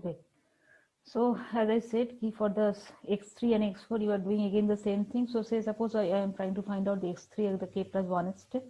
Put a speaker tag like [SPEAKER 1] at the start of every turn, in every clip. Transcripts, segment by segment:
[SPEAKER 1] Okay. So as I said, for the x3 and x4, you are doing again the same thing. So say suppose I am trying to find out the x3 at the k plus 1 step.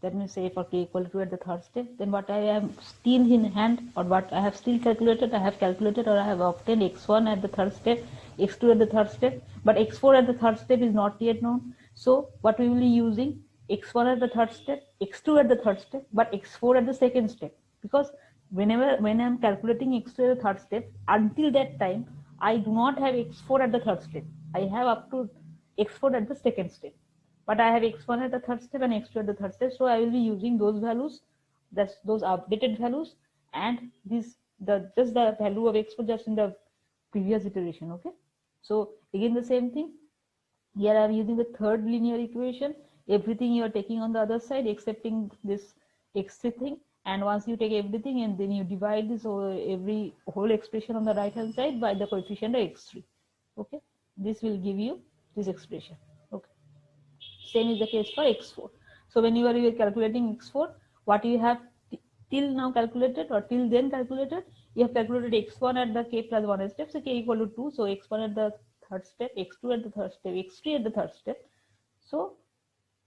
[SPEAKER 1] That means say for k equal to 2 at the third step. Then what I am still in hand, or what I have still calculated, or I have obtained x1 at the third step, x2 at the third step, but x4 at the third step is not yet known. So what we will be using, x1 at the third step, x2 at the third step, but x4 at the second step, because when I'm calculating x2 at the third step, until that time I do not have x4 at the third step. I have up to x4 at the second step, but I have x1 at the third step and x2 at the third step. So I will be using those values, those updated values, and just the value of x4 just in the previous iteration. Okay, so again the same thing. Here I am using the third linear equation. Everything you are taking on the other side excepting this x3 thing, and once you take everything and then you divide this every whole expression on the right hand side by the coefficient of x3. Okay, this will give you this expression. Okay, same is the case for x4. So when you are calculating x4, what you have till now calculated, or till then calculated, you have calculated x1 at the k plus 1 step, so k equal to 2, so x1 at the third step, x2 at the third step, x3 at the third step. So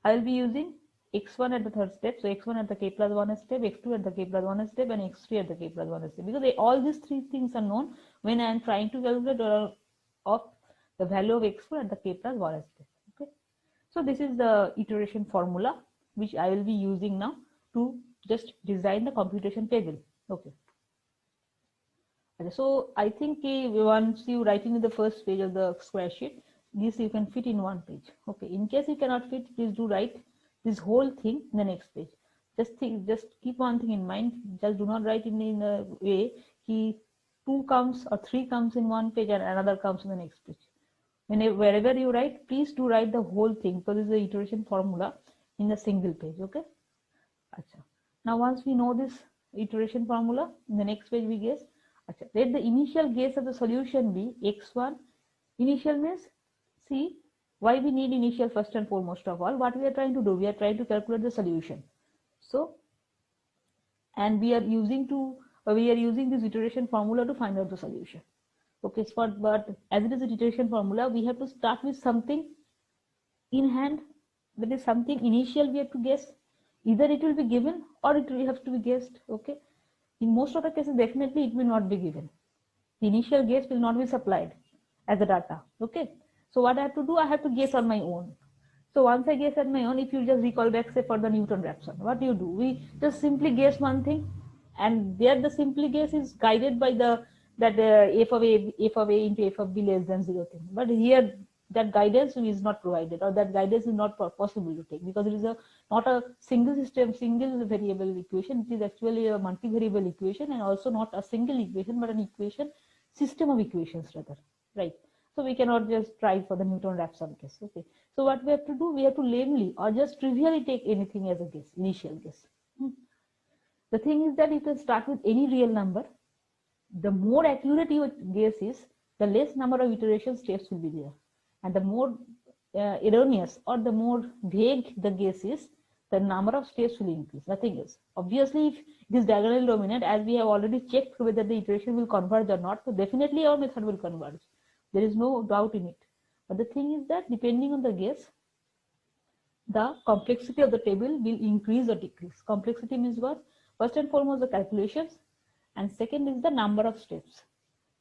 [SPEAKER 1] I will be using x1 at the third step, so x1 at the k plus 1 step, x2 at the k plus 1 step, and x3 at the k plus 1 step, because all these three things are known when I am trying to calculate of the value of x4 at the k plus 1 step. Okay, so this is the iteration formula which I will be using now to just design the computation table. Okay. So I think once you write in the first page of the square sheet, this you can fit in one page. Okay. In case you cannot fit, please do write this whole thing in the next page. Just keep one thing in mind. Just do not write in a way ki 2 comes or 3 comes in one page and another comes in the next page. Wherever you write, please do write the whole thing, because this is the iteration formula in a single page. Okay. Achha. Now once we know this iteration formula, in the next page we guess. Achha. Let the initial guess of the solution be x1. Initial means, see, why we need initial first and foremost of all. What we are trying to do, we are trying to calculate the solution. So, and we are using this iteration formula to find out the solution. Okay, but as it is an iteration formula, we have to start with something in hand. That is something initial we have to guess. Either it will be given or it will have to be guessed. Okay, in most of the cases definitely it will not be given. The initial guess will not be supplied as a data. Okay, so what I have to do, I have to guess on my own. So once I guess on my own, if you just recall back, say for the Newton-Raphson, what do? We just simply guess one thing, and there the simply guess is guided by that f of a into f of b less than 0 thing. But here that guidance is not provided, or that guidance is not possible to take, because it is not a single variable equation. It is actually a multivariable equation, and also not a single equation, but an equation system of equations rather, right? So we cannot just try for the Newton-Raphson case. Okay, so what we have to do, we have to lamely or just trivially take anything as a guess, initial guess. The thing is that you can start with any real number. The more accurate your guess is, the less number of iteration steps will be there, and the more erroneous or the more vague the guess is, the number of steps will increase. Nothing else. Obviously, if it is diagonally dominant, as we have already checked whether the iteration will converge or not, so definitely our method will converge. There is no doubt in it. But the thing is that depending on the guess, the complexity of the table will increase or decrease. Complexity means what? First and foremost, the calculations, and second is the number of steps.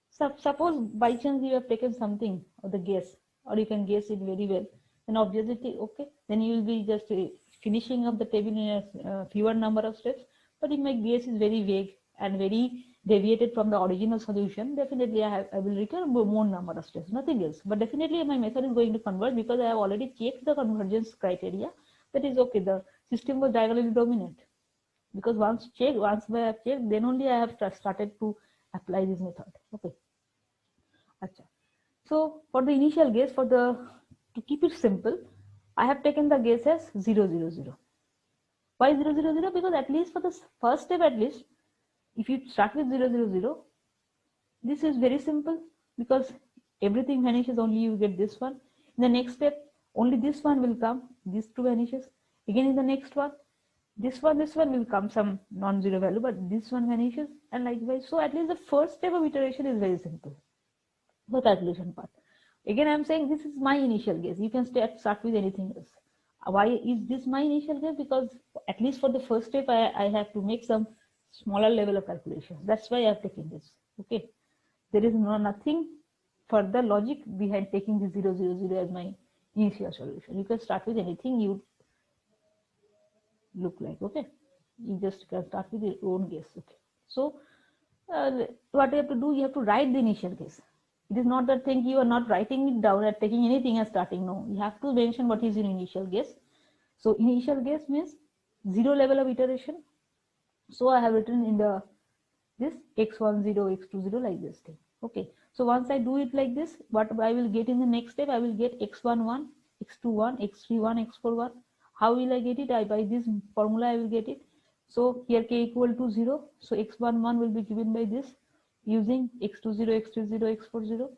[SPEAKER 1] So suppose by chance you have taken something or the guess, or you can guess it very well, then obviously, okay, then you will be just finishing up the table in a fewer number of steps. But if my guess is very vague and very deviated from the original solution, definitely I will require more number of steps, nothing else. But definitely my method is going to converge, because I have already checked the convergence criteria. That is okay, the system was diagonally dominant. Because once I have checked, then only I have started to apply this method. Okay. Achha. So for the initial guess, to keep it simple, I have taken the guess as 0, 0, 0. Why 0, 0, 0? Because at least for the first step, at least, if you start with 0, 0, 0, this is very simple, because everything vanishes, only you get this one. In the next step, only this one will come, these two vanishes. Again in the next one, this one will come some non-zero value, but this one vanishes, and likewise. So at least the first step of iteration is very simple, the calculation part. Again, I'm saying this is my initial guess. You can start with anything else. Why is this my initial guess? Because at least for the first step, I have to make some smaller level of calculation. That's why I have taken this. Okay, there is nothing further logic behind taking the 0, 0, 0 as my initial solution. You can start with anything you look like. Okay, you just can start with your own guess. Okay, so what you have to do, you have to write the initial guess. It is not that thing you are not writing it down or taking anything as starting. No, you have to mention what is your initial guess. So initial guess means 0 level of iteration. So I have written in the this x10, x20 like this thing. Okay, so once I do it like this, what I will get in the next step, I will get x11, x21, x31, x41. How will I get it? By this formula I will get it. So here k equal to 0. So x11 will be given by this using x20, x30, x40.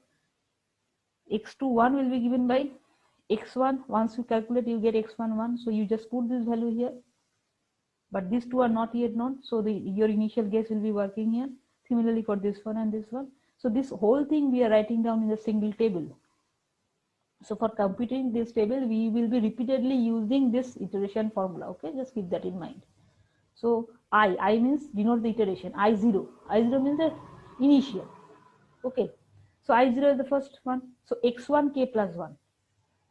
[SPEAKER 1] x21 will be given by x1. Once you calculate, you get x11. So you just put this value here. But these two are not yet known. So your initial guess will be working here. Similarly for this one and this one. So this whole thing we are writing down in a single table. So for computing this table, we will be repeatedly using this iteration formula. Okay, just keep that in mind. So I means denote the iteration. I0 means the initial. Okay, so I0 is the first one. So x1 k plus 1.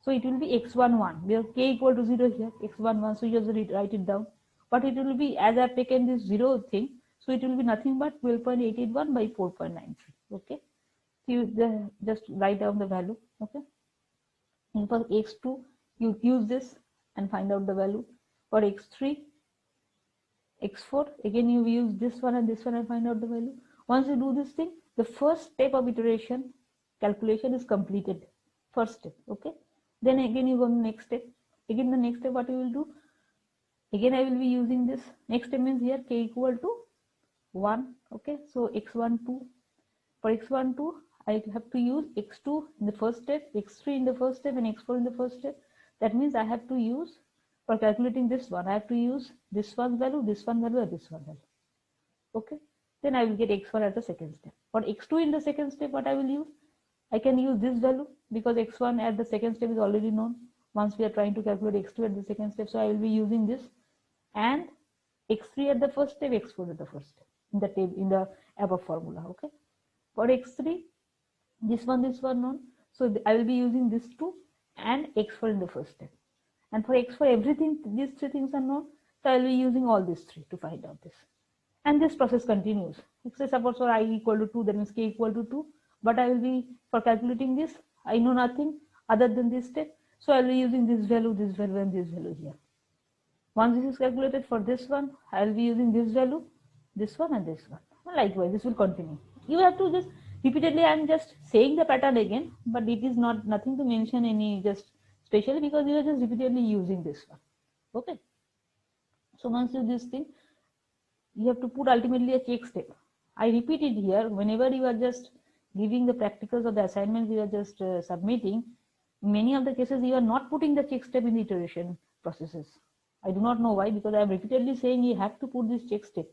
[SPEAKER 1] So it will be x11. We have k equal to 0 here. X11. So you just write it down. But it will be, as I've taken this 0 thing, so it will be nothing but 12.881 by 4.93. Okay, so you just write down the value. Okay, and for x2 you use this and find out the value. For x3, x4, again you use this one and find out the value. Once you do this thing, the first step of iteration calculation is completed. First step. Okay, then again you go to the next step. Again the next step, what you will do? Again I will be using this. Next step means here k equal to 1. Okay, so x12. For x12, I have to use x2 in the first step, x3 in the first step, and x4 in the first step. That means I have to use, for calculating this one, I have to use this one's value, this one value, and this one value. Okay, then I will get x1 at the second step. For x2 in the second step, what I will use? I can use this value because x1 at the second step is already known. Once we are trying to calculate x2 at the second step, so I will be using this, and x3 at the first step, x4 at the first step in the table, in the above formula. Okay, for x3, this one known, so I will be using this 2 and x4 in the first step. And for x4, everything, these three things are known, so I will be using all these three to find out this. And this process continues. Say suppose for I equal to 2, that means k equal to 2. But I will be, for calculating this, I know nothing other than this step. So I will be using this value, and this value here. Once this is calculated for this one, I will be using this value, this one, and this one. And likewise, this will continue. You have to just repeatedly, I am just saying the pattern again, but it is nothing to mention any just specially, because you are just repeatedly using this one. Okay. So once you do this thing, you have to put ultimately a check step. I repeat it here. Whenever you are just giving the practicals or the assignments you are just submitting, many of the cases you are not putting the check step in the iteration processes. I do not know why, because I am repeatedly saying you have to put this check step.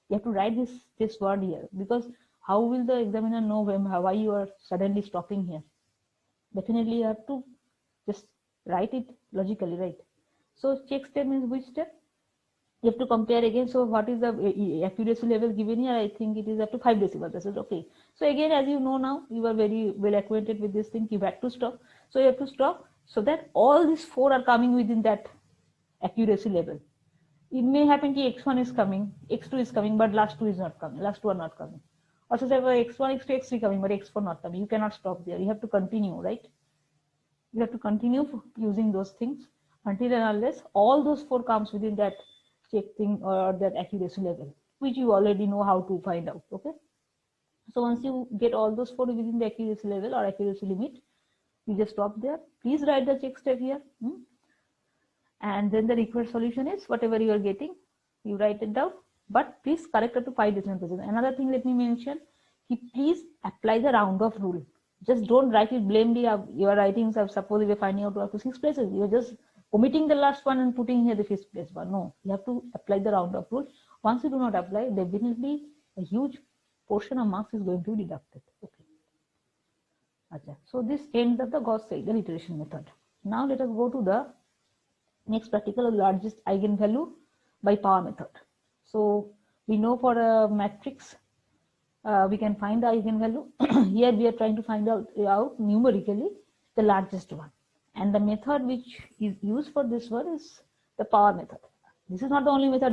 [SPEAKER 1] You have to write this word here, because how will the examiner know why you are suddenly stopping here? Definitely you have to just write it logically, right? So check step means which step? You have to compare again. So what is the accuracy level given here? I think it is up to 5 decibels. This is okay. So again, as you know now, you are very well acquainted with this thing. You have to stop. So you have to stop so that all these 4 are coming within that accuracy level. It may happen that x1 is coming, x2 is coming, but last 2 is not coming. Last 2 are not coming. Also say x1, x2, x3 coming, but x4 not coming. You cannot stop there. You have to continue, right? You have to continue using those things until and unless all those 4 comes within that check thing or that accuracy level, which you already know how to find out. Okay, so once you get all those 4 within the accuracy level or accuracy limit, you just stop there. Please write the check step here, and then the required solution is whatever you are getting, you write it down, but please correct it to 5 decimal places. Another thing let me mention, please apply the round off rule. Just don't write it blamely. You are writing, suppose you are finding out up to 6 places, you are just omitting the last one and putting here the fifth place one. No, you have to apply the round up rule. Once you do not apply, definitely a huge portion of marks is going to be deducted. Okay. Okay. So this ends of the Gauss Seidel iteration method. Now let us go to the next practical, largest eigenvalue by power method. So we know for a matrix we can find the eigenvalue. Here we are trying to find out numerically the largest one, and the method which is used for this one is the power method. This is not the only method